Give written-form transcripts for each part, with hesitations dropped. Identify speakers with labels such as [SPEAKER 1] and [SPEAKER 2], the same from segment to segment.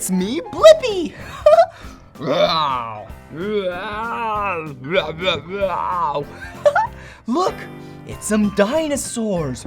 [SPEAKER 1] it's me, Blippi! Look, it's some dinosaurs.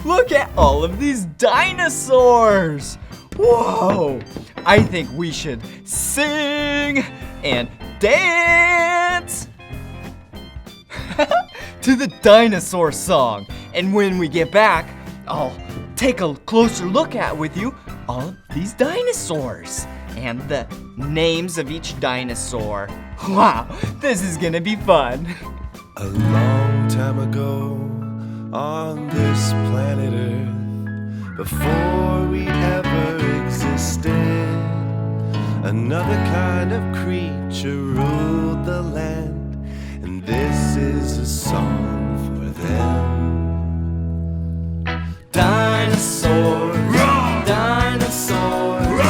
[SPEAKER 1] Look at all of these dinosaurs! Whoa! I think we should sing and dance to the dinosaur song. And when we get back, I'll take a closer look at with you all of these dinosaurs and the names of each dinosaur. Wow, this is gonna be fun.
[SPEAKER 2] A long time ago on this planet Earth, before we ever existed, another kind of creature ruled the land, and this is a song for them. Dinosaurs, dinosaurs,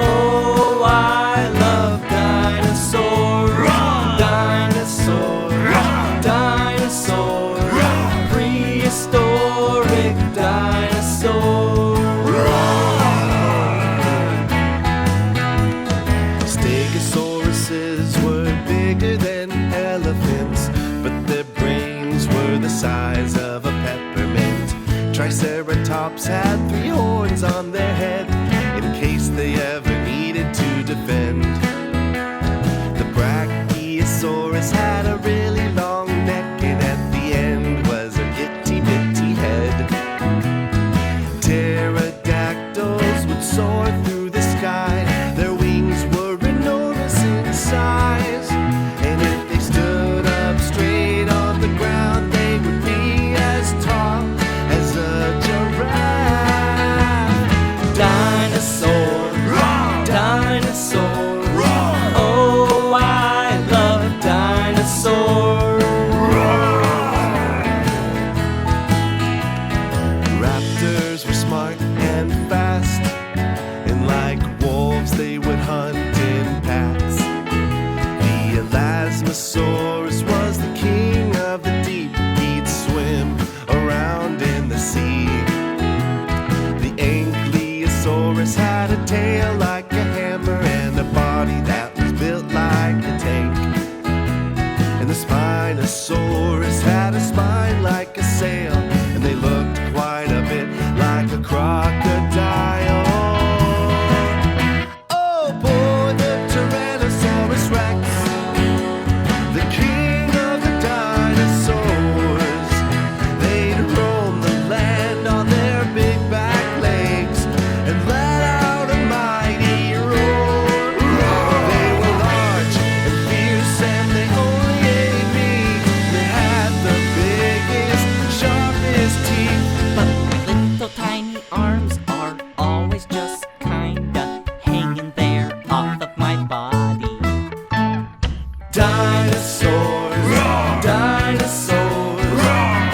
[SPEAKER 2] oh I love dinosaurs, dinosaurs, dinosaurs, prehistoric dinosaurs. Stegosauruses were bigger than elephants, but their brains were the size of a peppermint. Triceratops had 3 horns on their head in case they ever needed to defend. The Brachiosaurus had a really long neck, and at the end was an itty bitty head. Pterodactyls would soar through the sky. Their wings were enormous in size, and if they stood up straight on the ground, they would be as tall as a giraffe. Dinosaurs, dinosaurs, oh I love dinosaurs. Raptors were smart and fast, and like wolves they would hunt in packs. The Elasmosaurus was the king of the deep. He'd swim around in the sea. The Ankylosaurus had a tail like a hammer and a body that was built like a tank. And the Spinosaurus had a spine like a sail, and they looked quite a bit like a crocodile. Oh boy, the Tyrannosaurus Rex, the king of the dinosaurs. They'd roam the land on their big back legs and let out a mighty roar. They were large and fierce, and they only ate meat. They had the biggest, sharpest teeth.
[SPEAKER 3] But my little tiny arms are always just kinda hanging there off of my body.
[SPEAKER 2] Dinosaurs, dinosaurs,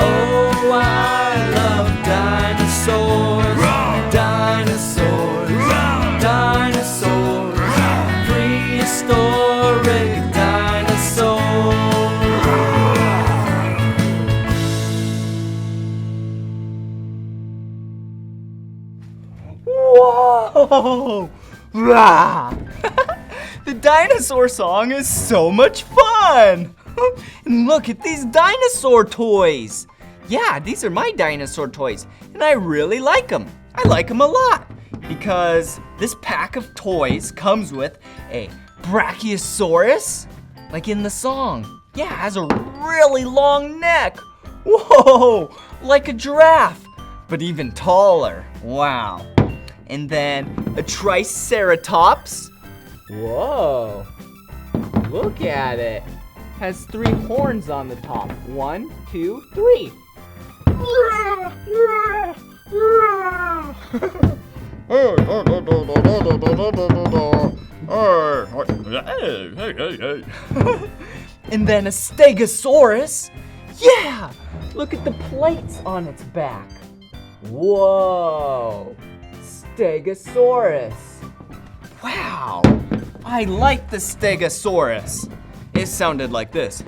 [SPEAKER 2] oh I love dinosaurs, dinosaurs, dinosaurs, prehistoric dinosaurs.
[SPEAKER 1] Whoa! Rah! The dinosaur song is so much fun! And look at these dinosaur toys! Yeah, these are my dinosaur toys, and I really like them. I like them a lot because this pack of toys comes with a Brachiosaurus, like in the song. Yeah, it has a really long neck. Whoa, like a giraffe, but even taller. Wow. And then a Triceratops. Whoa, look at it. Has 3 horns on the top. 1, 2, 3. And then a stegosaurus. Yeah, look at the plates on its back. Whoa, stegosaurus. Wow, I like the stegosaurus. It sounded like this.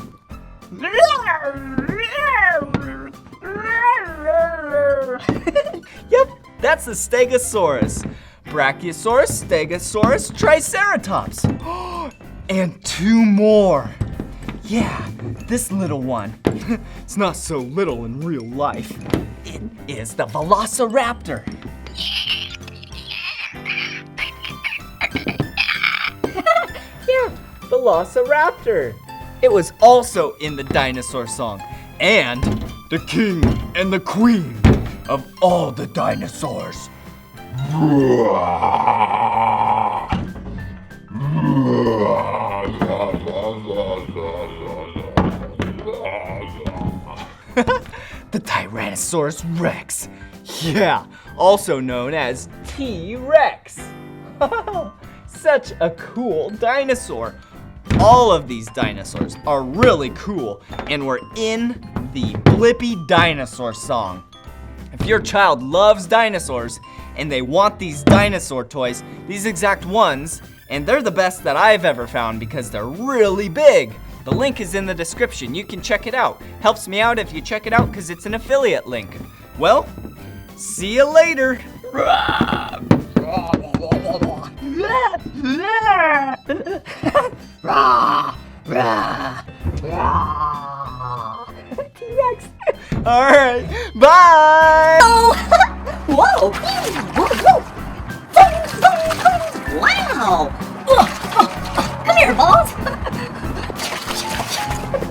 [SPEAKER 1] Yep, that's the stegosaurus. Brachiosaurus, stegosaurus, triceratops. And two more. Yeah, this little one. It's not so little in real life. It is the velociraptor. Yeah, velociraptor. It was also in the dinosaur song. And the king and the queen of all the dinosaurs. The Tyrannosaurus Rex. Yeah, also known as T-Rex. Such a cool dinosaur. All of these dinosaurs are really cool and were in the Blippi dinosaur song. If your child loves dinosaurs and they want these dinosaur toys, these exact ones, and they're the best that I've ever found because they're really big. The link is in the description. You can check it out. Helps me out if you check it out because it's an affiliate link. Well, see you later. T-Rex. All right, bye.
[SPEAKER 4] Oh, whoa, whoa, whoa. Wow. Come here, balls.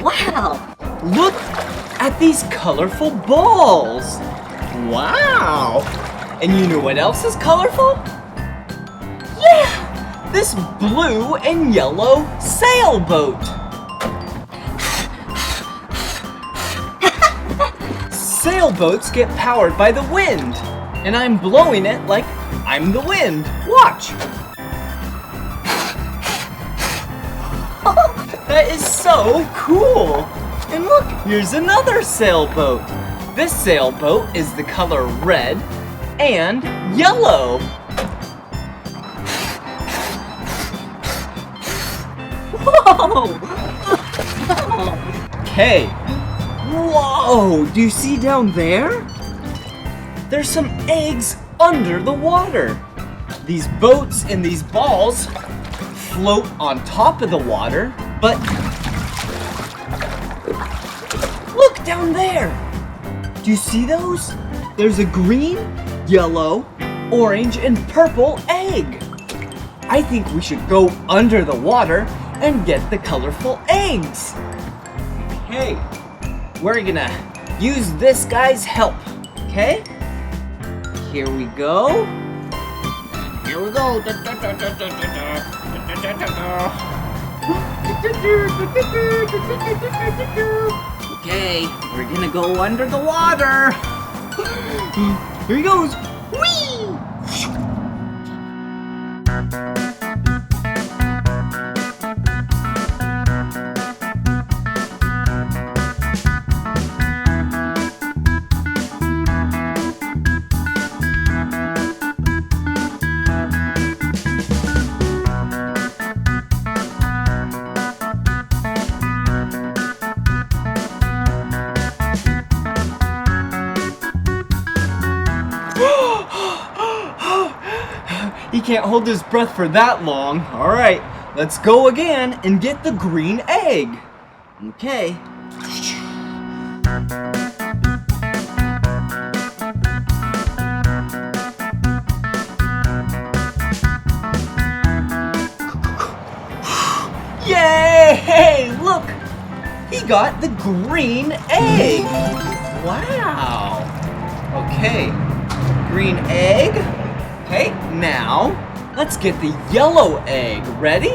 [SPEAKER 4] Wow.
[SPEAKER 1] Look at these colorful balls. Wow. And you know what else is colorful? Yeah, this blue and yellow sailboat. Sailboats get powered by the wind, and I'm blowing it like I'm the wind. Watch. That is so cool. And look, here's another sailboat. This sailboat is the color red and yellow. Whoa! Okay. Whoa! Do you see down there? There's some eggs under the water. These boats and these balls float on top of the water, but look down there. Do you see those? There's a green, yellow, orange, and purple egg. I think we should go under the water and get the colorful eggs. Okay, we're gonna use this guy's help, okay? Here we go. Here we go. Okay, we're gonna go under the water. Here he goes. Whee! He can't hold his breath for that long. All right, let's go again and get the green egg. Okay. Yay! Look, he got the green egg. Wow. Okay, green egg. Okay, now let's get the yellow egg. Ready?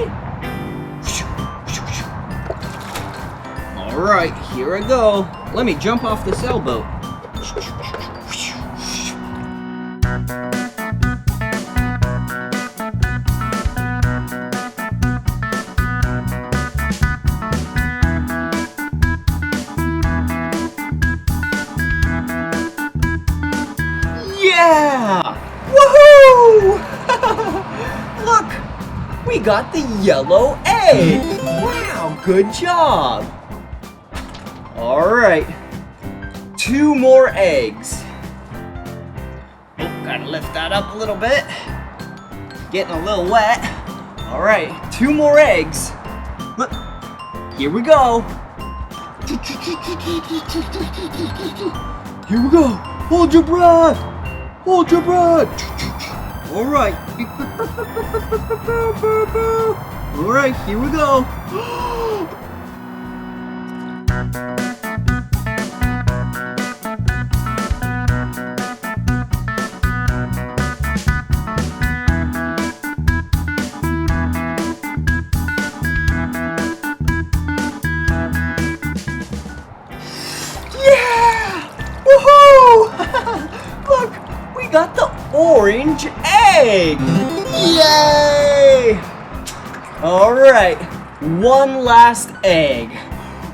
[SPEAKER 1] All right, here I go. Let me jump off the sailboat. got the yellow egg. Wow, good job. All right, 2 more eggs. Oh, gotta lift that up a little bit. Getting a little wet. All right, 2 more eggs. Look, here we go. Here we go. Hold your breath. Hold your breath. All right. All right, here we go. Look, we got the orange egg! Yay! All right, 1 last egg.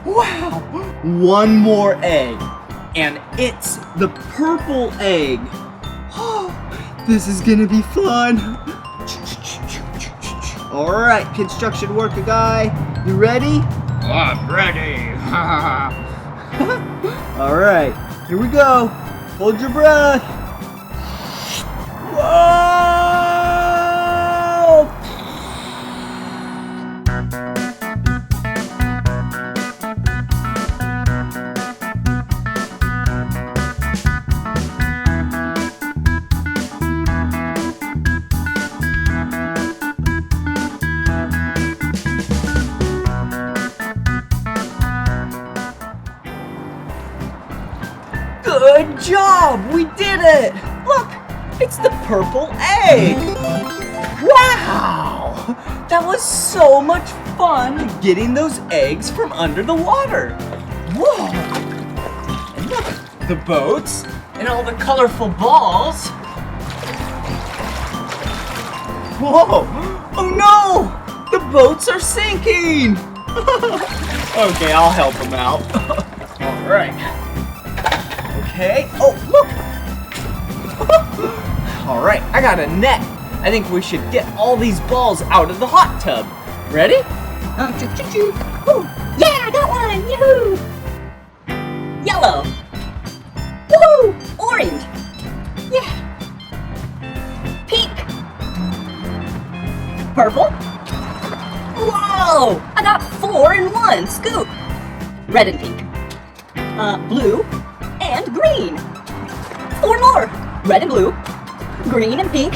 [SPEAKER 1] Wow, 1 more egg. And it's the purple egg. Oh, this is gonna be fun. All right, construction worker guy, you ready?
[SPEAKER 5] I'm ready.
[SPEAKER 1] All right, here we go. Hold your breath. Whoa! Good job! We did it! Look, it's the purple egg! Wow! That was so much fun getting those eggs from under the water! Whoa! And look, the boats and all the colorful balls. Whoa! Oh no! The boats are sinking! Okay, I'll help them out. All right. Okay. Oh, look! All right, I got a net. I think we should get all these balls out of the hot tub. Ready?
[SPEAKER 4] Ooh, yeah, I got one! Yoo-hoo! Yellow. Woohoo! Orange. Yeah. Pink. Purple. Whoa! I got 4 in 1 scoop. Red and pink. Blue and green. 4 more. Red and blue. Green and pink.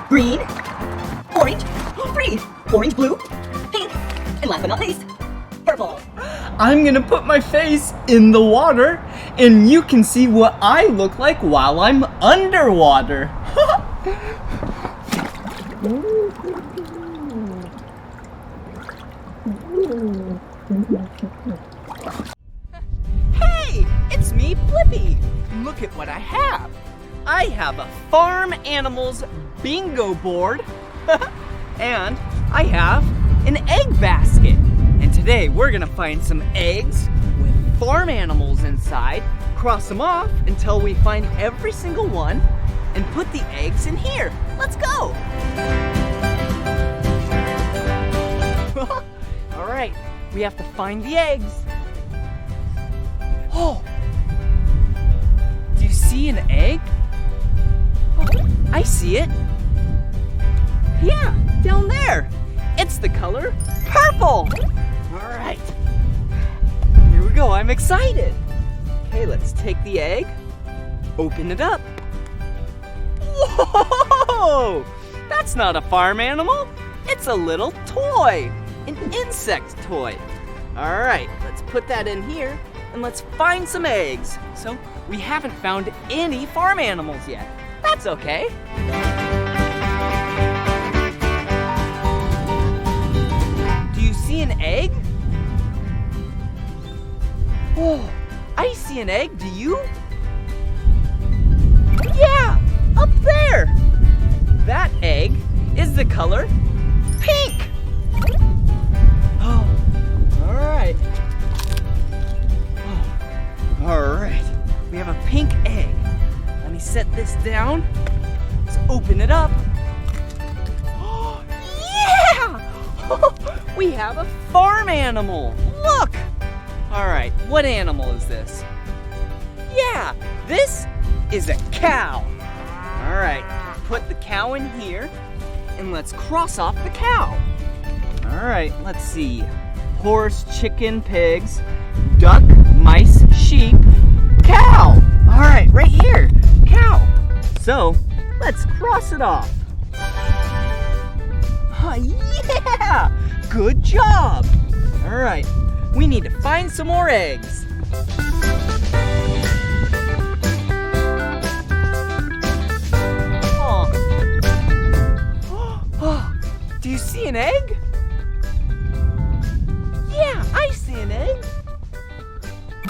[SPEAKER 4] Green. Orange. 3. Orange, blue, pink, and last but not least, purple.
[SPEAKER 1] I'm gonna put my face in the water, and you can see what I look like while I'm underwater. Hey, it's me, Blippi. Look at what I have. I have a farm animals bingo board, and I have an egg basket. And today we're gonna find some eggs with farm animals inside, cross them off until we find every single one, and put the eggs in here. Let's go. All right, we have to find the eggs. Oh, do you see an egg? Oh, I see it. Yeah, down there. It's the color purple. All right, here we go. I'm excited. Okay, let's take the egg, open it up. Whoa! That's not a farm animal. It's a little toy, an insect toy. All right, let's put that in here and let's find some eggs. So we haven't found any farm animals yet. That's okay. Do you see an egg? Oh, I see an egg. Do you? Yeah, up there. That egg is the color pink. Oh, all right. Oh, all right. We have a pink egg. Let me set this down. Let's open it up. Oh, yeah! we have a farm animal. Look! All right, what animal is this? Yeah, this is a cow. All right, put the cow in here, and let's cross off the cow. All right, let's see. Horse, chicken, pigs, duck, mice, sheep, cow. All right, right here, cow. So, let's cross it off. Yeah! Good job! All right, we need to find some more eggs. Oh, do you see an egg? Yeah, I see an egg.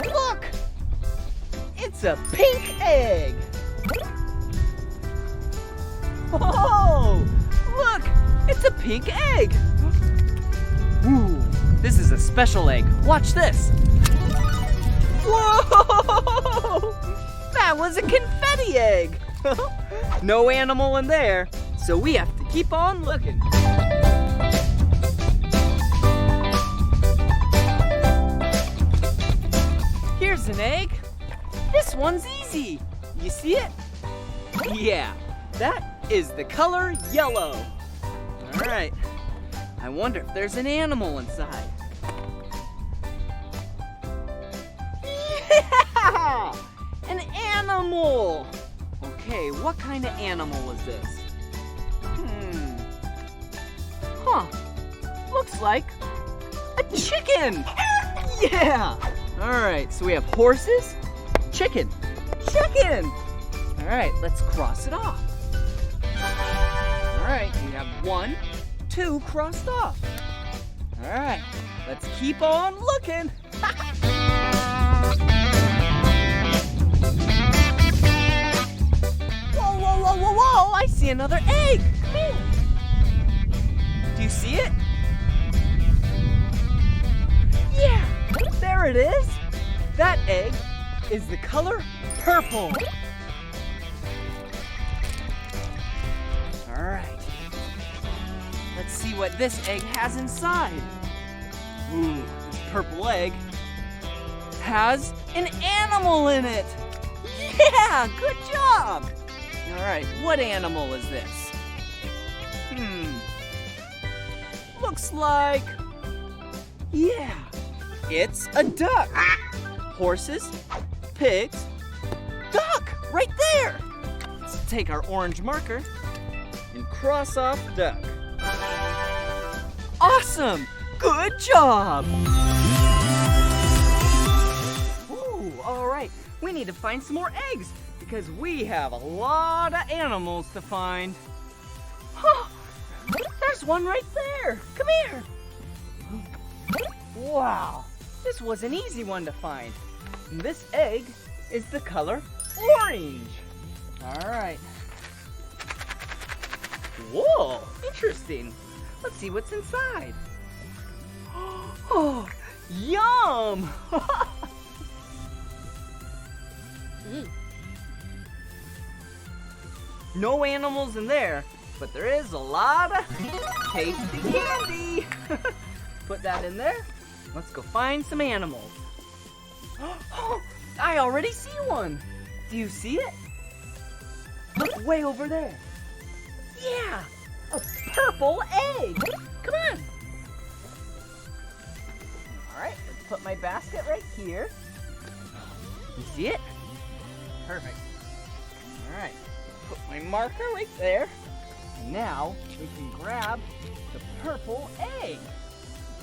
[SPEAKER 1] Look! It's a pink egg. Oh, look! It's a pink egg. Ooh, this is a special egg. Watch this. Whoa! That was a confetti egg. No animal in there, so we have to keep on looking. Here's an egg. This one's easy. You see it? Yeah, that is the color yellow. All right, I wonder if there's an animal inside. Yeah! An animal! Okay, what kind of animal is this? Huh, looks like a chicken! Yeah! All right, so we have horses, chicken. All right, let's cross it off. All right, we have 1, 2 crossed off. All right, let's keep on looking. Whoa, I see another egg. Come here. Do you see it? Yeah, there it is. That egg is the color purple. All right. Let's see what this egg has inside. Ooh, this purple egg has an animal in it. Yeah, good job. All right, what animal is this? Looks like, yeah, it's a duck. Horses, pigs, duck, right there. Let's take our orange marker and cross off duck. Awesome! Good job! Ooh, all right. We need to find some more eggs because we have a lot of animals to find. Huh, there's one right there. Come here. Wow, this was an easy one to find. And this egg is the color orange. All right. Whoa, interesting. Let's see what's inside. Oh, yum! No animals in there, but there is a lot of tasty candy. Put that in there. Let's go find some animals. Oh, I already see one. Do you see it? Look way over there. Yeah, a purple egg. Come on. All right, let's put my basket right here. You see it? Perfect. All right, put my marker right there. And now we can grab the purple egg.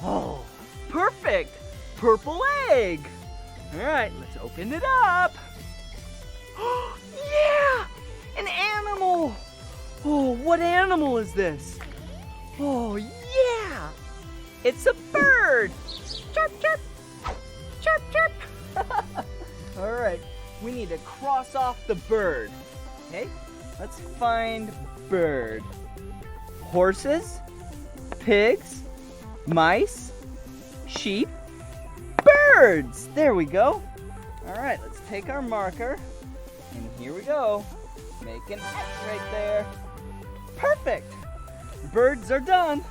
[SPEAKER 1] Oh, perfect. Purple egg. All right, let's open it up. Yeah, an animal. Oh, what animal is this? Oh, yeah, it's a bird. Chirp, chirp, chirp, chirp. All right, we need to cross off the bird. Okay, let's find bird. Horses, pigs, mice, sheep, birds. There we go. All right, let's take our marker, and here we go. Make an X right there. Perfect. Birds are done.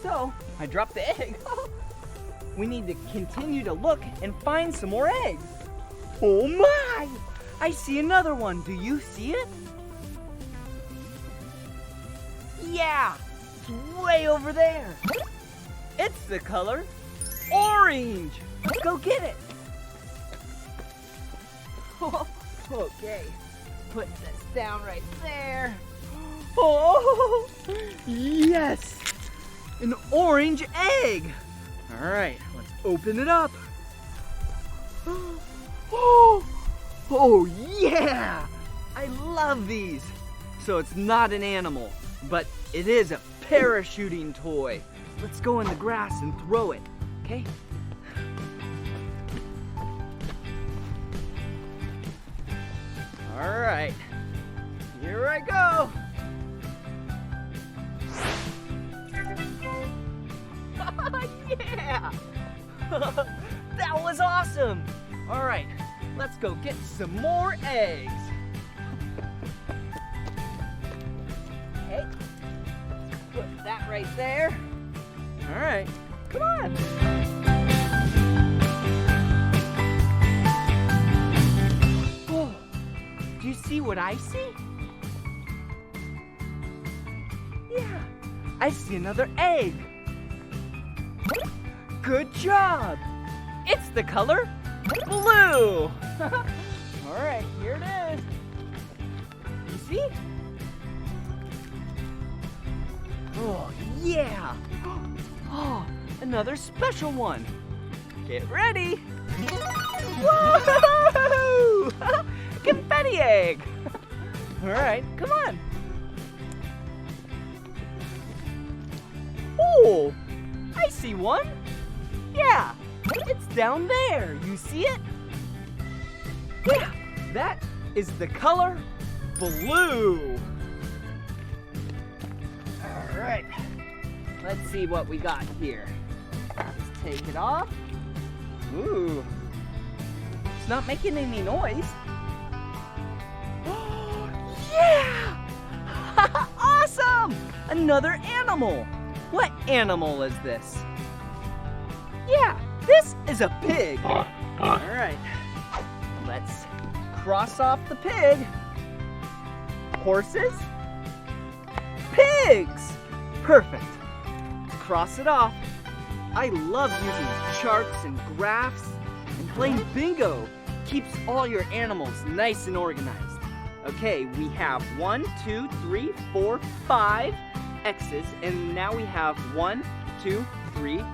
[SPEAKER 1] So, I dropped the egg. We need to continue to look and find some more eggs. Oh my! I see another one. Do you see it? Yeah, it's way over there. It's the color orange. Let's go get it. Okay, put this down right there. Oh, yes, an orange egg. All right, let's open it up. Oh yeah, I love these. So it's not an animal, but it is a parachuting toy. Let's go in the grass and throw it, okay? All right, here I go. Yeah! That was awesome! All right, let's go get some more eggs. Okay, put that right there. All right, come on. Oh, do you see what I see? Yeah, I see another egg. Good job! It's the color blue! All right, here it is. You see? Oh, yeah! Oh, another special one. Get ready! Whoa! Confetti egg! All right, come on. Oh, I see one. Yeah, it's down there. You see it? Yeah, that is the color blue. All right, let's see what we got here. Let's take it off. Ooh, it's not making any noise. Yeah! Awesome! Another animal. What animal is this? Yeah, this is a pig. All right, let's cross off the pig. Horses, pigs. Perfect. Let's cross it off. I love using charts and graphs, and playing bingo keeps all your animals nice and organized. Okay, we have 1, 2, 3, 4, 5 X's, and now we have 1, 2, 3,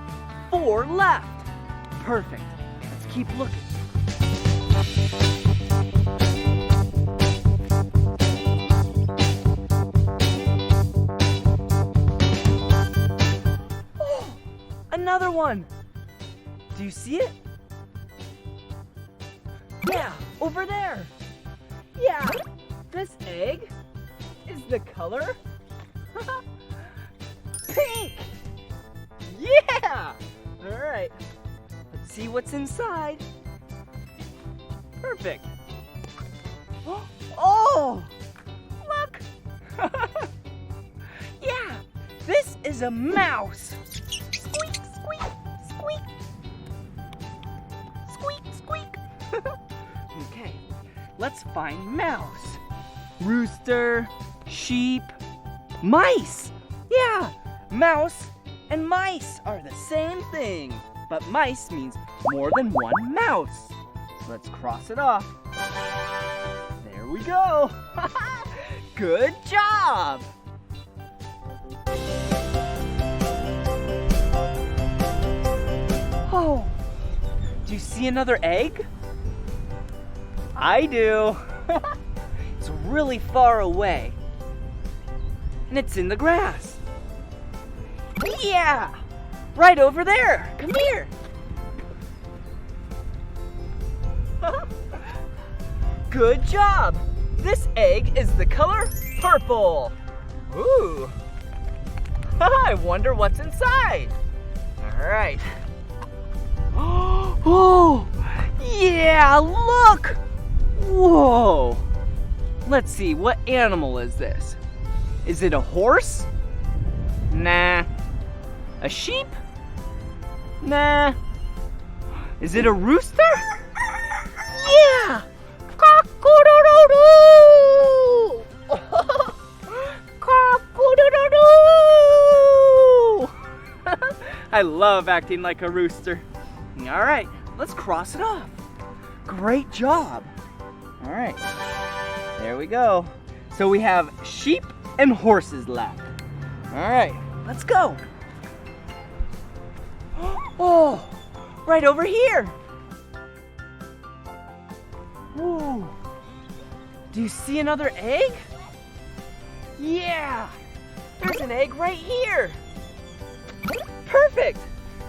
[SPEAKER 1] 4 left. Perfect. Let's keep looking. Oh, another one. Do you see it? Yeah, over there. Yeah, this egg is the color pink. Yeah! All right, let's see what's inside. Perfect. Oh, look. Yeah, this is a mouse. Squeak, squeak, squeak. Squeak, squeak. Okay, let's find mouse. Rooster, sheep, mice. Yeah, mouse and mice are the same thing, but mice means more than one mouse. So let's cross it off. There we go. Good job. Oh, do you see another egg? I do. It's really far away, and it's in the grass. Yeah, right over there. Come here. Good job. This egg is the color purple. Ooh. I wonder what's inside. All right. Oh, yeah, look. Whoa. Let's see, what animal is this? Is it a horse? Nah. A sheep? Nah. Is it a rooster? Yeah! Cock-a-doodle-doo! Cock-a-doodle-doo! I love acting like a rooster. All right, let's cross it off. Great job. All right, there we go. So we have sheep and horses left. All right, let's go. Oh, right over here. Ooh. Do you see another egg? Yeah, there's an egg right here. Perfect.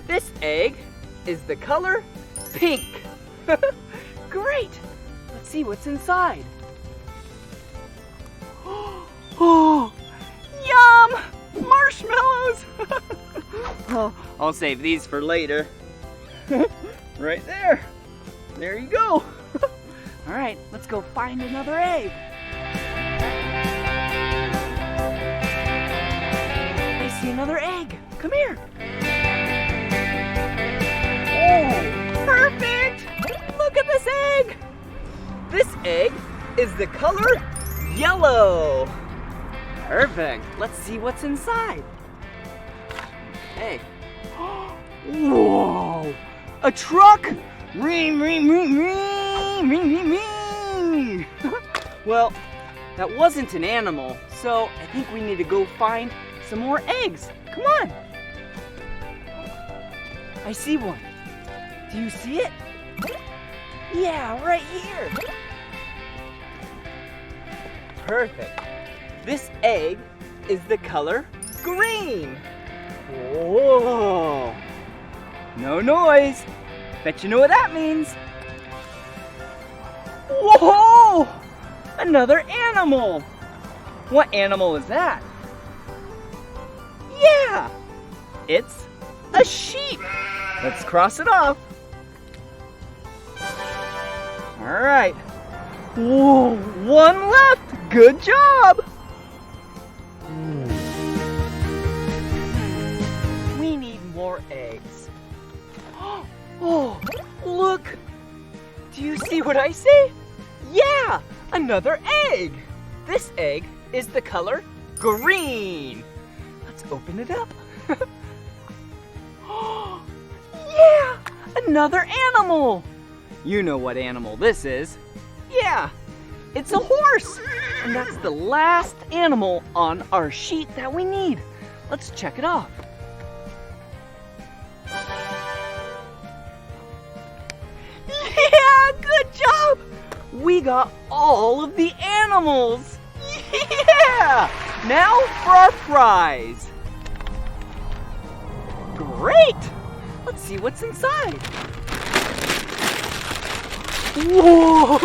[SPEAKER 1] This egg is the color pink. Great. Let's see what's inside. Oh, yum! Marshmallows! Oh, I'll save these for later. Right there. There you go. All right, let's go find another egg. I see another egg. Come here. Oh, perfect! Look at this egg. This egg is the color yellow. Perfect. Let's see what's inside. Hey. Whoa! A truck! Ring, ring, ring, ring, ring, ring, ring. Well, that wasn't an animal, so I think we need to go find some more eggs. Come on. I see one. Do you see it? Yeah, right here. Perfect. This egg is the color green. Whoa. No noise. Bet you know what that means. Whoa! Another animal. What animal is that? Yeah, it's a sheep. Let's cross it off. All right. Whoa, one left. Good job. We need more eggs. Oh, look. Do you see what I see? Yeah, another egg. This egg is the color green. Let's open it up. Yeah, another animal. You know what animal this is. Yeah, it's a horse. And that's the last animal on our sheet that we need. Let's check it off. Yeah, good job. We got all of the animals. Yeah! Now for our prize. Great! Let's see what's inside. Whoa!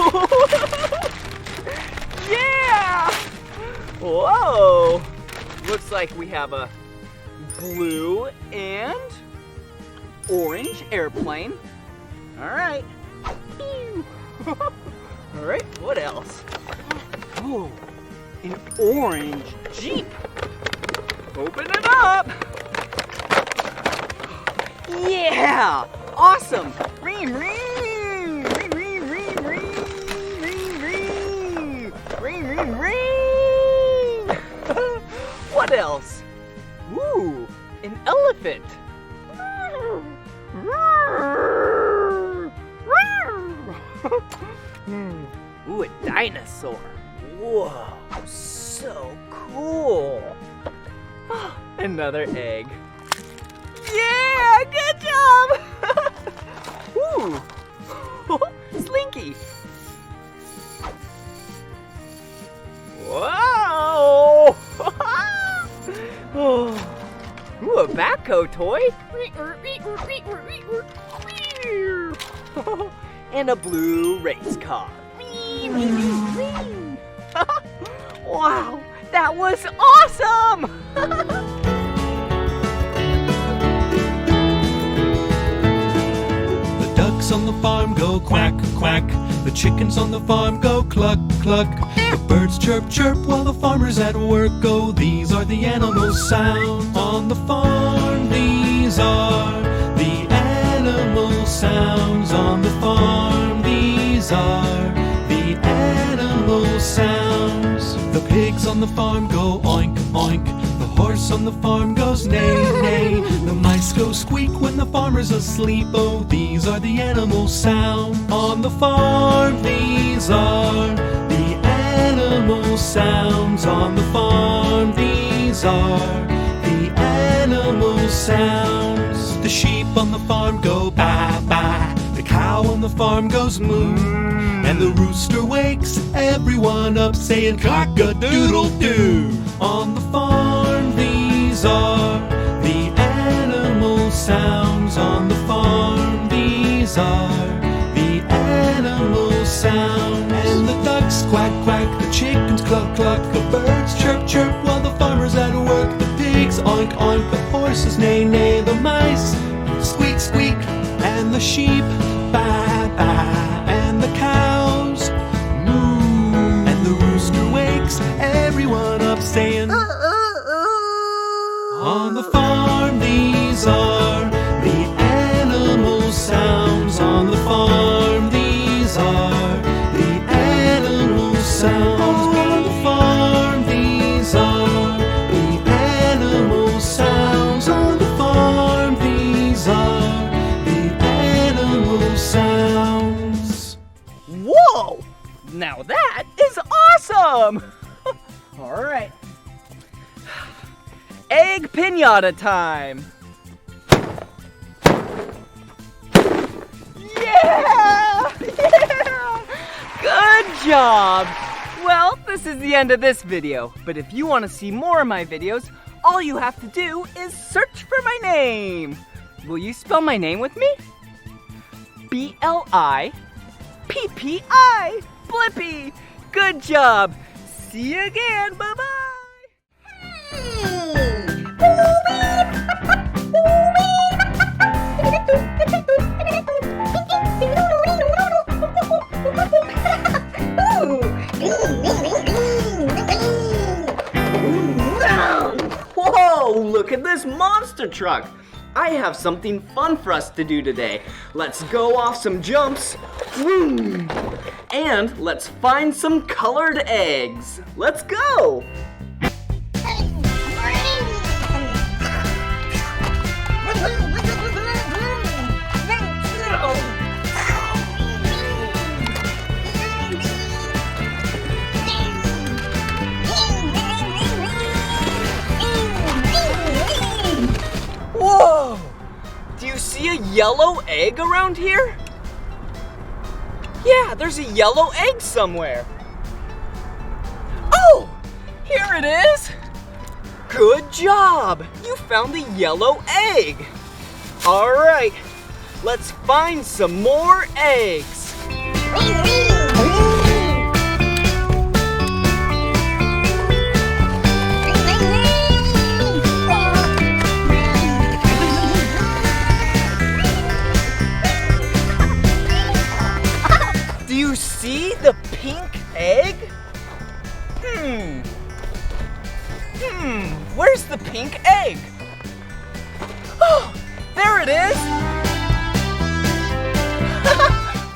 [SPEAKER 1] Yeah! Whoa! Looks like we have a blue and orange airplane. All right. All right, what else? Oh, an orange Jeep. Open it up. Yeah, awesome. Ring, ring, ring, ring, ring, ring, ring, ring, ring, ring, ring. What else? Ooh, an elephant. Ooh, a dinosaur. Whoa, so cool. Another egg. Yeah, good job. Ooh, Slinky. Whoa. Ooh, a backhoe toy. And a blue race car. Wow, that was awesome!
[SPEAKER 2] The ducks on the farm go quack, quack. The chickens on the farm go cluck, cluck. The birds chirp, chirp while the farmer's at work. Oh, these are the animals sound on the farm. These are the animal sounds on the farm. These are the animal sounds. The pigs on the farm go oink, oink. The horse on the farm goes neigh, neigh. The mice go squeak when the farmer's asleep. Oh, these are the animal sounds on the farm. These are the animal sounds on the farm. These are the animal sounds. The sheep on the farm go baa, baa. The cow on the farm goes moo. And the rooster wakes everyone up saying cock-a-doodle-doo. On the farm, these are the animal sounds on the farm. These are the animal sounds. And the ducks quack, quack, the chickens cluck, cluck, the birds chirp, chirp while the farmer's at work. The pigs oink, oink, the horses neigh, neigh, the mice squeak, squeak, and the sheep baa, baa, and the cows moo. And the rooster wakes everyone up saying on the farm, these are the animal sounds on the farm. These are the animal sounds on the farm. These are the animal sounds on the farm. These are the animal sounds.
[SPEAKER 1] Whoa! Now that is awesome! All right. Egg pinata time! Yeah! Yeah! Good job! Well, this is the end of this video, but if you want to see more of my videos, all you have to do is search for my name. Will you spell my name with me? B-L-I-P-P-I! Blippi! Good job! See you again! Bye-bye! Whoa, look at this monster truck. I have something fun for us to do today. Let's go off some jumps. Vroom. And let's find some colored eggs. Let's go. Whoa! Do you see a yellow egg around here? Yeah, there's a yellow egg somewhere. Oh! Here it is! Good job! You found the yellow egg! Alright, let's find some more eggs. Do you see the pink egg? Where's the pink egg? Oh, there it is!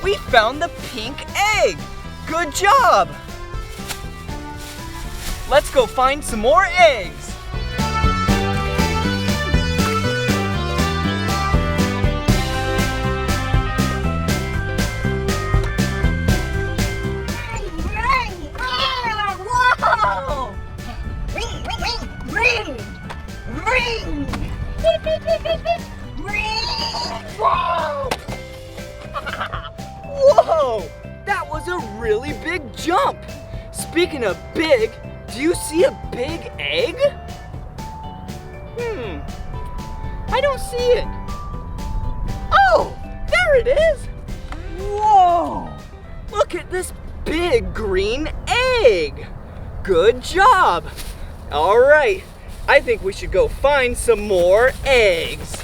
[SPEAKER 1] We found the pink egg! Good job! Let's go find some more eggs!
[SPEAKER 4] Whoa! Ring, ring, ring, ring, ring, ring. Whoa!
[SPEAKER 1] Whoa! That was a really big jump! Speaking of big, do you see a big egg? I don't see it. Oh, there it is! Whoa! Look at this big green egg! Good job! All right, I think we should go find some more eggs.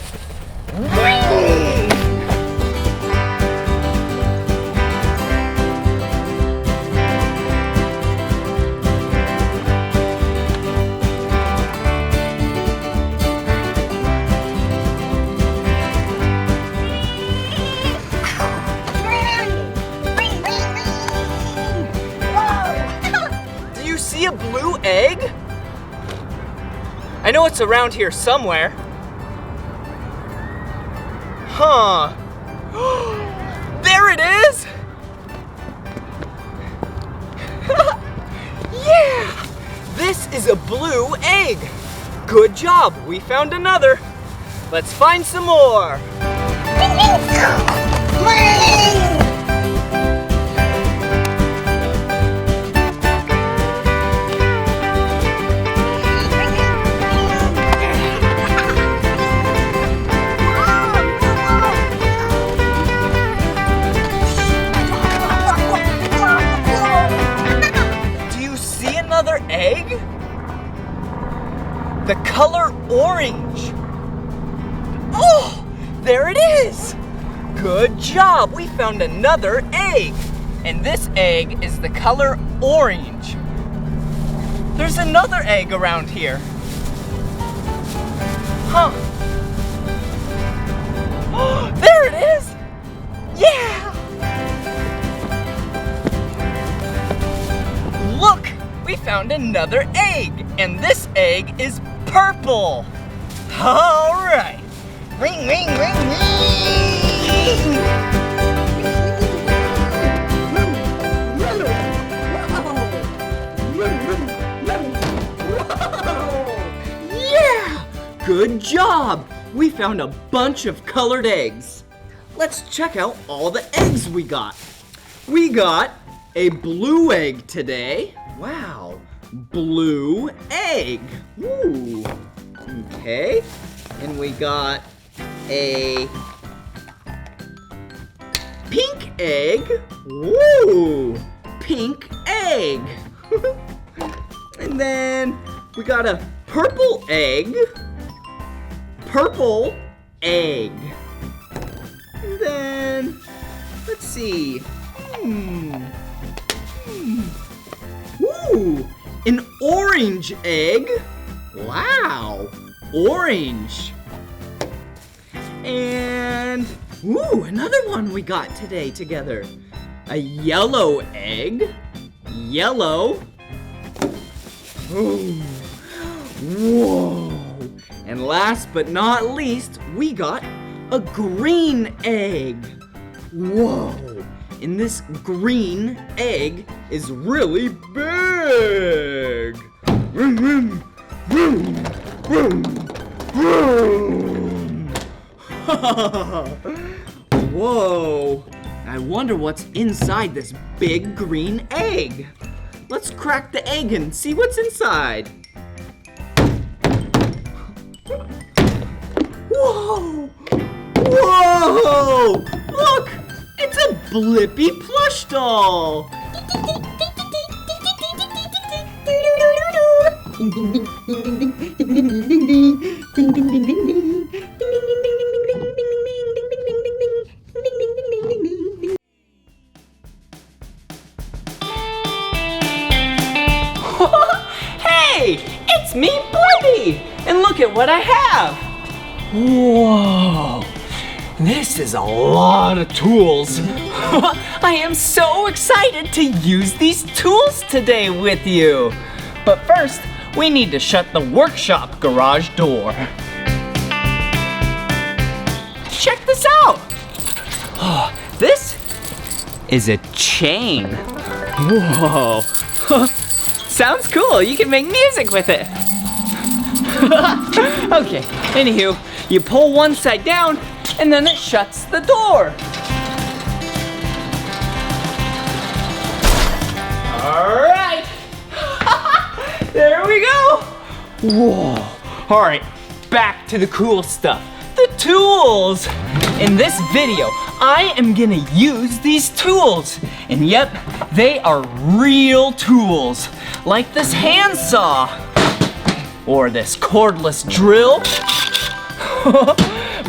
[SPEAKER 1] see a blue egg? I know it's around here somewhere. Huh. There it is! Yeah! This is a blue egg. Good job, we found another. Let's find some more. Egg? The color orange. Oh, there it is. Good job, we found another egg. And this egg is the color orange. There's another egg around here. Huh. Oh, there it is. Yeah. Look. We found another egg, and this egg is purple. All right. Ring, ring, ring, ring. Yeah, good job. We found a bunch of colored eggs. Let's check out all the eggs we got. We got a blue egg today. Wow, blue egg. Ooh, okay. And we got a pink egg. Ooh, pink egg. And then we got a purple egg. Purple egg. And then, let's see. Ooh, an orange egg. Wow, orange. And, ooh, another one we got today together. A yellow egg. Yellow. Ooh. Whoa. And last but not least, we got a green egg. Whoa. And this green egg is really big. Vroom, vroom, vroom, vroom, vroom. Whoa. I wonder what's inside this big green egg. Let's crack the egg and see what's inside. Whoa! Whoa! Look! It's a Blippi plush doll! Hey! It's me, Blippi! And look at what I have! Whoa! This is a lot of tools. I am so excited to use these tools today with you. But first, we need to shut the workshop garage door. Check this out. Oh, this is a chain. Whoa. Sounds cool. You can make music with it. Okay, anywho, you pull one side down and then it shuts the door. All right. There we go. Whoa. All right, back to the cool stuff. The tools. In this video, I am gonna use these tools. And yep, they are real tools. Like this handsaw. Or this cordless drill.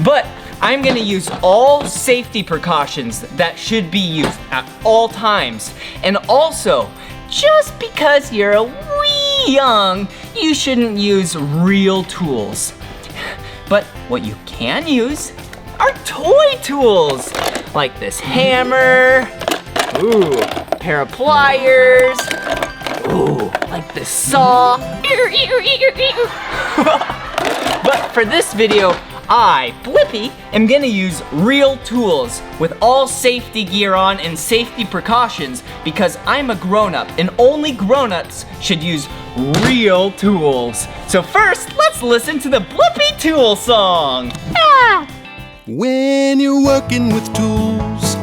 [SPEAKER 1] But I'm gonna use all safety precautions that should be used at all times. And also, just because you're a wee young, you shouldn't use real tools. But what you can use are toy tools, like this hammer, ooh, pair of pliers, Ooh, like the saw. But for this video, I, Blippi, am gonna use real tools with all safety gear on and safety precautions because I'm a grown-up and only grown-ups should use real tools. So first, let's listen to the Blippi Tool song. Ah!
[SPEAKER 2] When you're working with tools,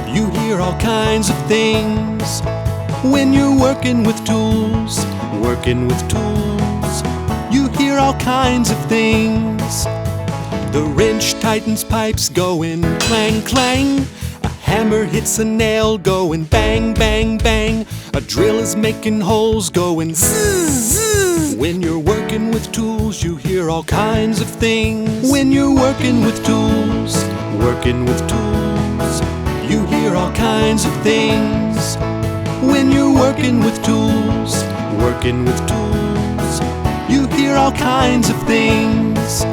[SPEAKER 2] you hear all kinds of things. When you're working with tools, you hear all kinds of things. The wrench tightens pipes going clang, clang. A hammer hits a nail going bang, bang, bang. A drill is making holes going zzz, zzz. When you're working with tools, you hear all kinds of things. When you're working with tools, you hear all kinds of things. When you're working with tools, you hear all kinds of things.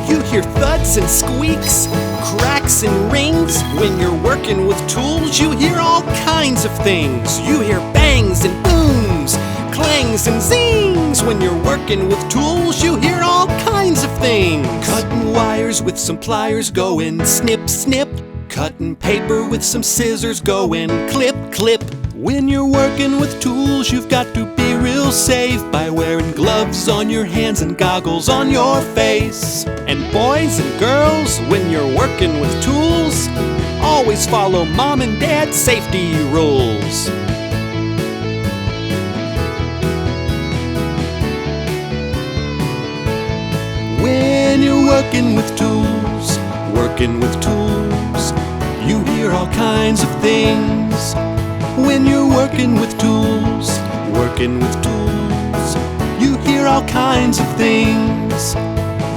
[SPEAKER 2] You hear thuds and squeaks, cracks and rings. When you're working with tools, you hear all kinds of things. You hear bangs and booms, clangs and zings. When you're working with tools, you hear all kinds of things. Cutting wires with some pliers going snip, snip. Cutting paper with some scissors going clip, clip. When you're working with tools, you've got to be real safe by wearing gloves on your hands and goggles on your face. And boys and girls, when you're working with tools, always follow mom and dad's safety rules. When you're working with tools, you hear all kinds of things. When you're working with tools, you hear all kinds of things.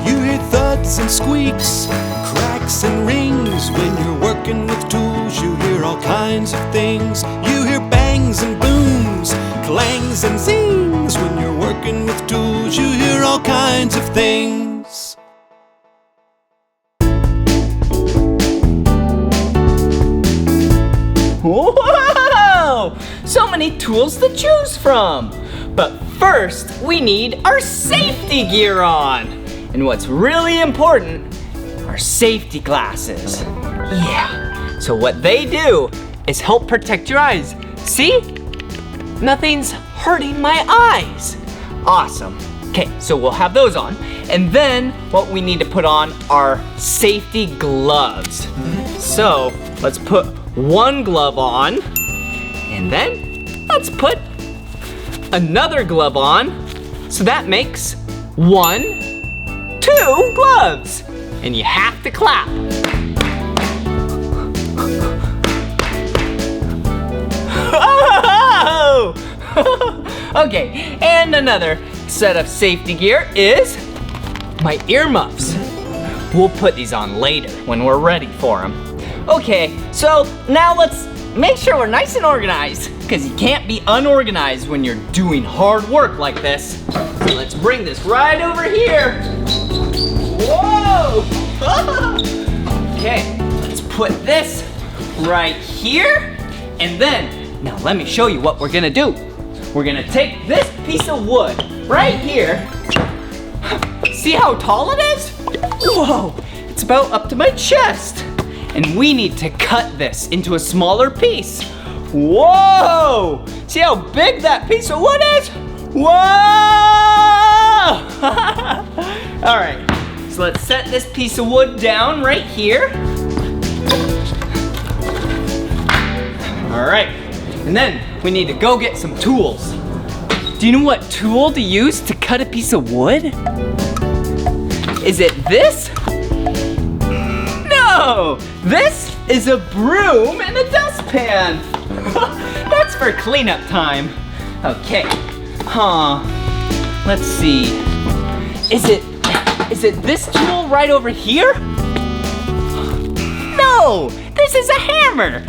[SPEAKER 2] You hear thuds and squeaks, cracks and rings. When you're working with tools, you hear all kinds of things. You hear bangs and booms, clangs and zings. When you're working with tools, you hear all kinds of things.
[SPEAKER 1] Whoa! So many tools to choose from. But first, we need our safety gear on. And what's really important, our safety glasses. Yeah, so what they do is help protect your eyes. See? Nothing's hurting my eyes. Awesome. Okay, so we'll have those on. And then what we need to put on are safety gloves. So let's put one glove on, and then let's put another glove on. So that makes 1, 2 gloves. And you have to clap. Oh! Okay, and another set of safety gear is my earmuffs. We'll put these on later when we're ready for them. Okay, so now let's make sure we're nice and organized, because you can't be unorganized when you're doing hard work like this. So let's bring this right over here. Whoa! Okay, let's put this right here. And then, now let me show you what we're gonna do. We're gonna take this piece of wood right here. See how tall it is? Whoa, it's about up to my chest. And we need to cut this into a smaller piece. Whoa! See how big that piece of wood is? Whoa! All right, so let's set this piece of wood down right here. All right, and then we need to go get some tools. Do you know what tool to use to cut a piece of wood? Is it this? No, this is a broom and a dustpan. That's for cleanup time. Okay, let's see. Is it this tool right over here? No, this is a hammer.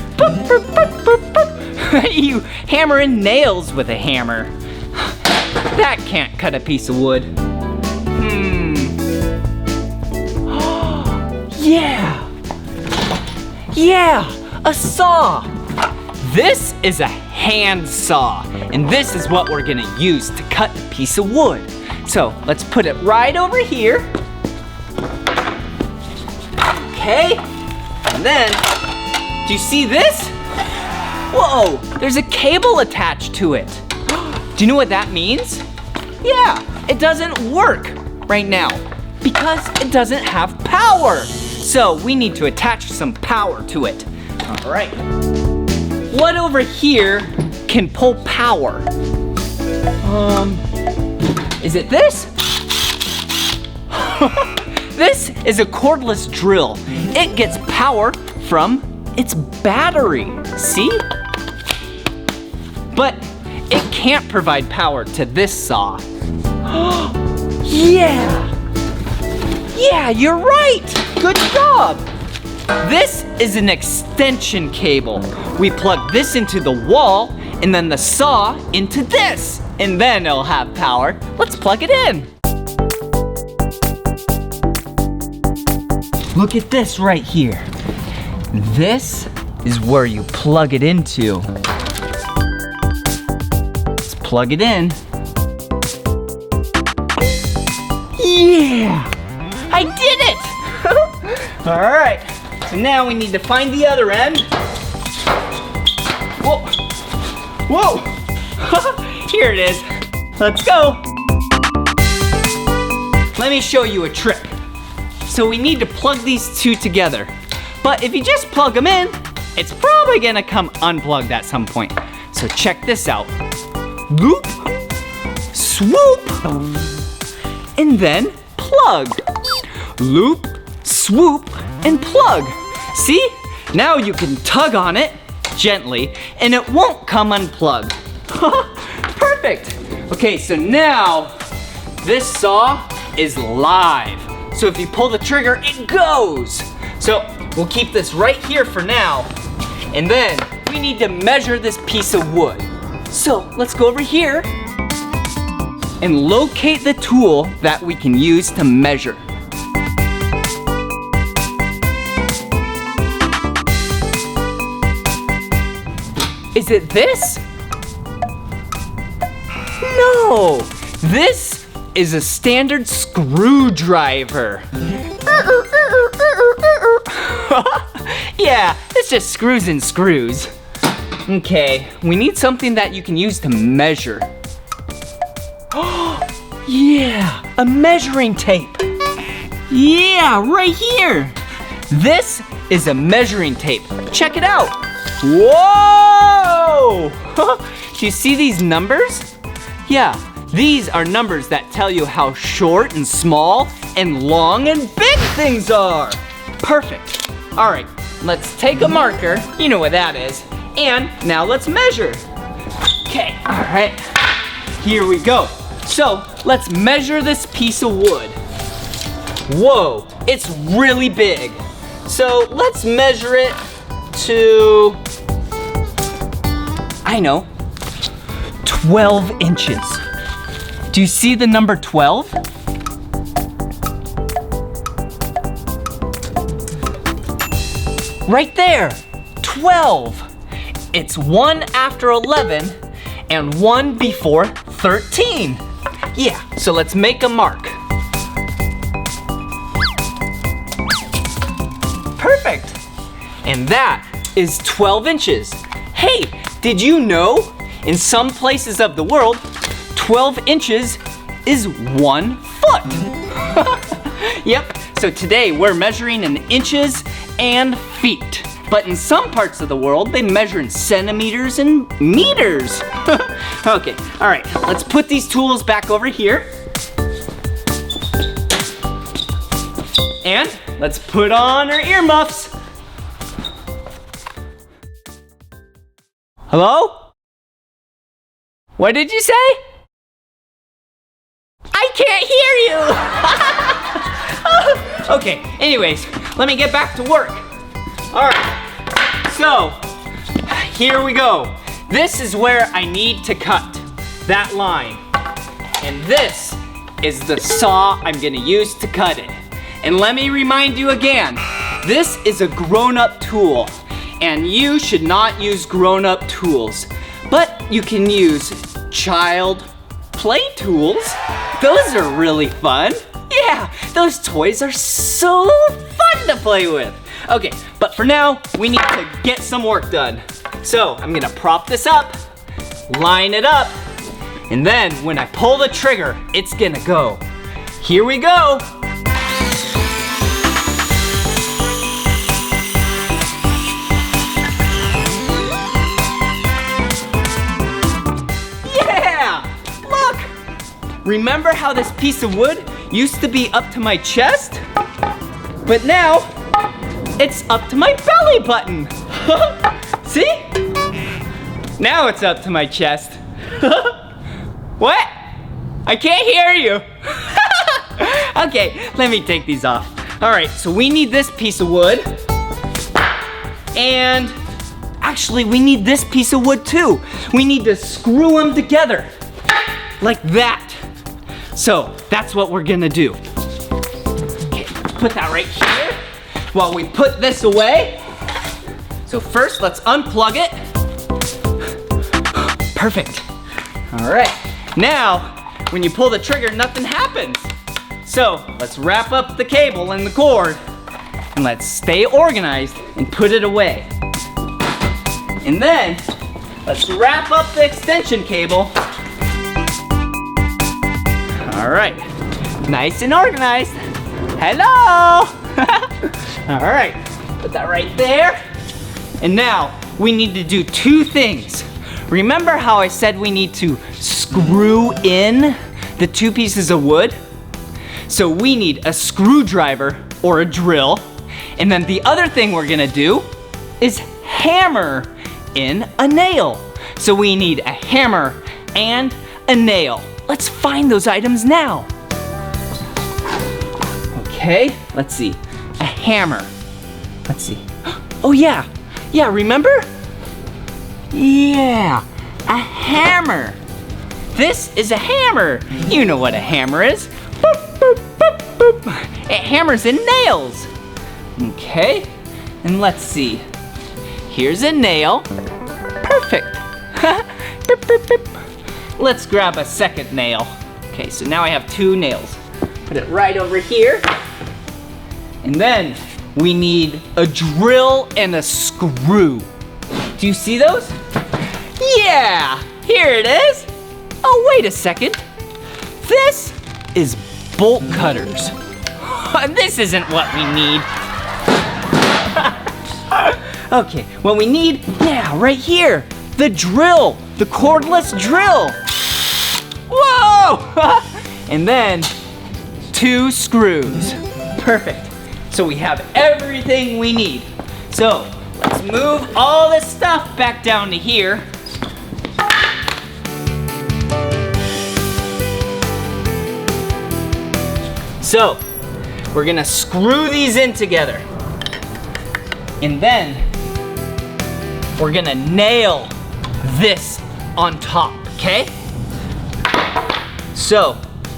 [SPEAKER 1] You hammer in nails with a hammer. That can't cut a piece of wood. Yeah, a saw. This is a hand saw, and this is what we're gonna use to cut a piece of wood. So let's put it right over here. Okay, and then, do you see this? Whoa, there's a cable attached to it. Do you know what that means? Yeah, it doesn't work right now because it doesn't have power. So we need to attach some power to it. All right. What over here can pull power? Is it this? This is a cordless drill. It gets power from its battery, see? But it can't provide power to this saw. Yeah! Yeah, you're right! Good job! This is an extension cable. We plug this into the wall and then the saw into this. And then it'll have power. Let's plug it in. Look at this right here. This is where you plug it into. Let's plug it in. Yeah! I did it! All right, so now we need to find the other end. Whoa! Whoa! Here it is. Let's go. Let me show you a trick. So we need to plug these two together. But if you just plug them in, it's probably gonna come unplugged at some point. So check this out. Loop, swoop, and then plug. Loop, swoop, and plug. See? Now you can tug on it gently and it won't come unplugged. Perfect. Okay, so now this saw is live. So if you pull the trigger, it goes. So we'll keep this right here for now. And then we need to measure this piece of wood. So let's go over here and locate the tool that we can use to measure. Is it this? No, this is a standard screwdriver. Yeah, it's just screws and screws. Okay, we need something that you can use to measure. Yeah, a measuring tape. Yeah, right here. This is a measuring tape. Check it out. Whoa! Do you see these numbers? Yeah, these are numbers that tell you how short and small and long and big things are. Perfect. All right, let's take a marker, you know what that is, and now let's measure. Okay, all right, here we go. So let's measure this piece of wood. Whoa, it's really big. So let's measure it to, I know, 12 inches. Do you see the number 12? Right there, 12. It's 1 after 11 and 1 before 13. Yeah, so let's make a mark. Perfect. And that is 12 inches. Hey, did you know in some places of the world, 12 inches is 1 foot? Yep, so today we're measuring in inches and feet. But in some parts of the world, they measure in centimeters and meters. Okay, all right, let's put these tools back over here. And let's put on our earmuffs. Hello? What did you say? I can't hear you. Okay, anyways, let me get back to work. All right, so here we go. This is where I need to cut that line. And this is the saw I'm gonna use to cut it. And let me remind you again, this is a grown-up tool. And you should not use grown-up tools, but you can use child play tools. Those are really fun. Yeah, those toys are so fun to play with. Okay, but for now, we need to get some work done. So I'm gonna prop this up, line it up, and then when I pull the trigger, it's gonna go. Here we go. Yeah, look. Remember how this piece of wood used to be up to my chest? But now, it's up to my belly button. See? Now it's up to my chest. What? I can't hear you. Okay, let me take these off. All right, so we need this piece of wood. And actually, we need this piece of wood too. We need to screw them together like that. So that's what we're gonna do. Okay, put that right here while we put this away. So first, let's unplug it. Perfect. All right, now, when you pull the trigger, nothing happens. So let's wrap up the cable and the cord, and let's stay organized and put it away. And then, let's wrap up the extension cable. All right, nice and organized. Hello! All right, put that right there. And now, we need to do two things. Remember how I said we need to screw in the two pieces of wood? So we need a screwdriver or a drill. And then the other thing we're gonna do is hammer in a nail. So we need a hammer and a nail. Let's find those items now. Okay, let's see. A hammer. Let's see. Oh yeah, remember? Yeah, a hammer. This is a hammer. You know what a hammer is. Boop, boop, boop, boop. It hammers in nails. Okay, and let's see. Here's a nail. Perfect. Boop, boop, boop. Let's grab a second nail. Okay, so now I have two nails. Put it right over here. And then we need a drill and a screw. Do you see those? Yeah, here it is. Oh, wait a second. This is bolt cutters. This isn't what we need. Okay, what we need, yeah, right here. The drill, the cordless drill. Whoa! And then 2 screws. Perfect. So we have everything we need. So let's move all this stuff back down to here. So we're gonna screw these in together. And then we're gonna nail this on top, okay? So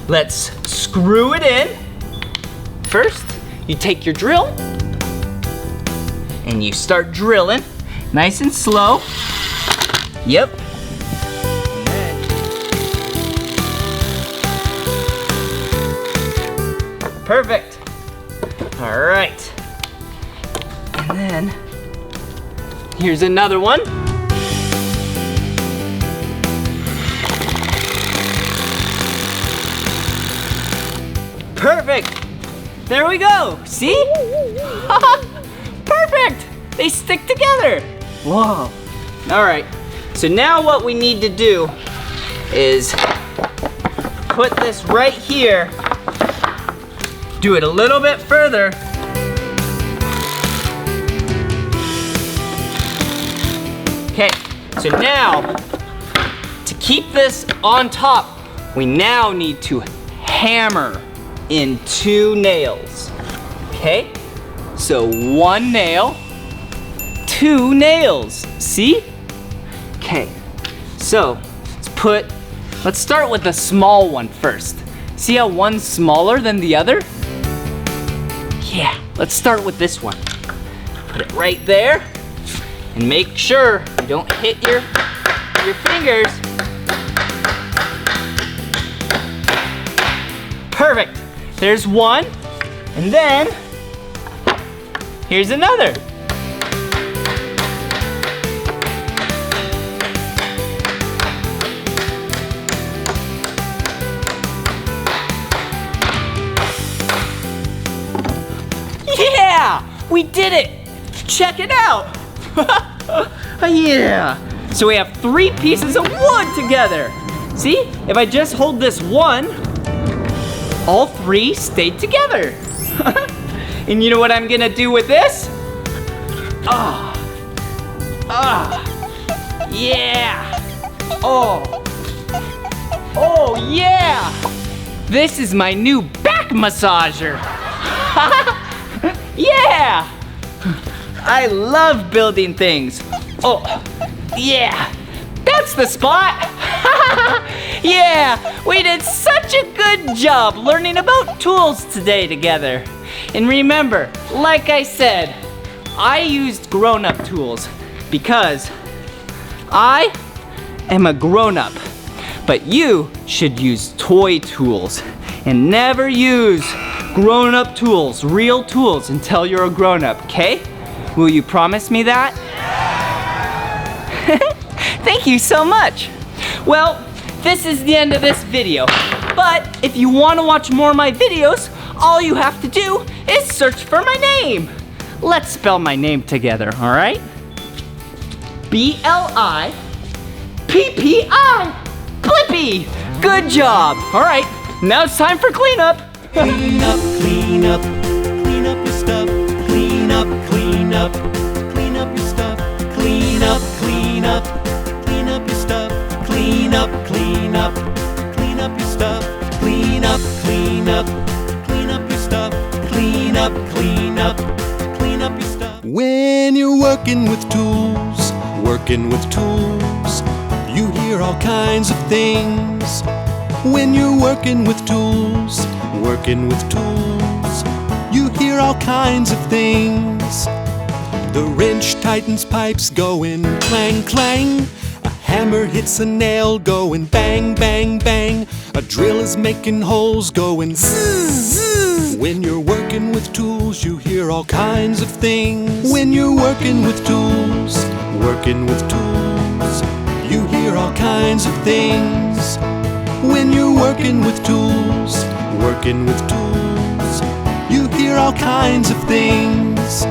[SPEAKER 1] let's screw it in. First, you take your drill and you start drilling nice and slow. Yep. And then, perfect. All right. And then here's another one. Perfect. There we go. See? Perfect. They stick together. Whoa. All right. So now what we need to do is put this right here. Do it a little bit further. Okay. So now, to keep this on top, we now need to hammer in 2 nails. Okay? So 1 nail, 2 nails. See? Okay. So let's start with the small one first. See how one's smaller than the other? Yeah, let's start with this one. Put it right there. And make sure you don't hit your fingers. Perfect. There's one. And then, here's another. Yeah! We did it! Check it out! Yeah! So we have 3 pieces of wood together. See? If I just hold this one, all 3 stayed together. And you know what I'm gonna do with this? Yeah! Oh yeah! This is my new back massager. Yeah! I love building things. Oh, yeah, that's the spot. Yeah, we did such a good job learning about tools today together. And remember, like I said, I used grown-up tools because I am a grown-up. But you should use toy tools and never use grown-up tools, real tools, until you're a grown-up, okay? Will you promise me that? Thank you so much. Well, this is the end of this video. But if you want to watch more of my videos, all you have to do is search for my name. Let's spell my name together, all right? B-L-I-P-P-I. Blippi. Good job. All right, now it's time for cleanup.
[SPEAKER 2] Clean up, clean up, clean up your stuff. Clean up, clean up, clean up your stuff. Clean up, clean up, clean up your stuff. Clean up, clean up, clean up your stuff. Clean up, clean up, clean up your stuff. Clean up, clean up, clean up your stuff. When you're working with tools, you hear all kinds of things. When you're working with tools, you hear all kinds of things. The wrench tightens pipes going clang, clang. A hammer hits a nail going bang, bang, bang. A drill is making holes going zzz, zzz. When you're working with tools, you hear all kinds of things. When you're working with tools, you hear all kinds of things. When you're working with tools, you hear all kinds of things.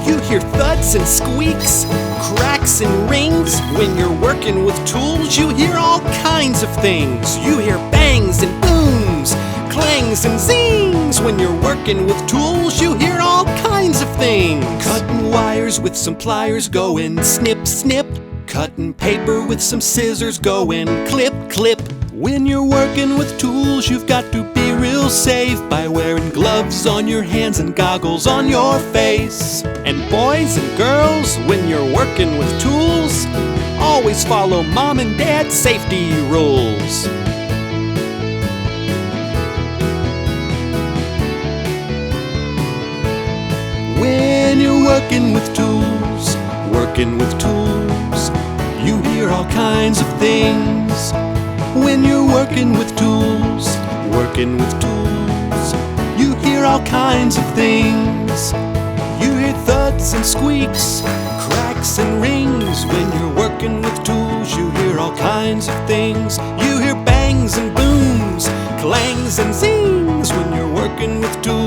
[SPEAKER 2] You hear thuds and squeaks, cracks and rings. When you're working with tools, you hear all kinds of things. You hear bangs and booms, clangs and zings. When you're working with tools, you hear all kinds of things. Cutting wires with some pliers going snip, snip. Cutting paper with some scissors going clip, clip. When you're working with tools, you've got to be real safe by wearing gloves on your hands and goggles on your face. And boys and girls, when you're working with tools, always follow mom and dad's safety rules. When you're working with tools, you hear all kinds of things. When you're working with tools, you hear all kinds of things. You hear thuds and squeaks, cracks and rings. When you're working with tools, you hear all kinds of things. You hear bangs and booms, clangs and zings. When you're working with tools,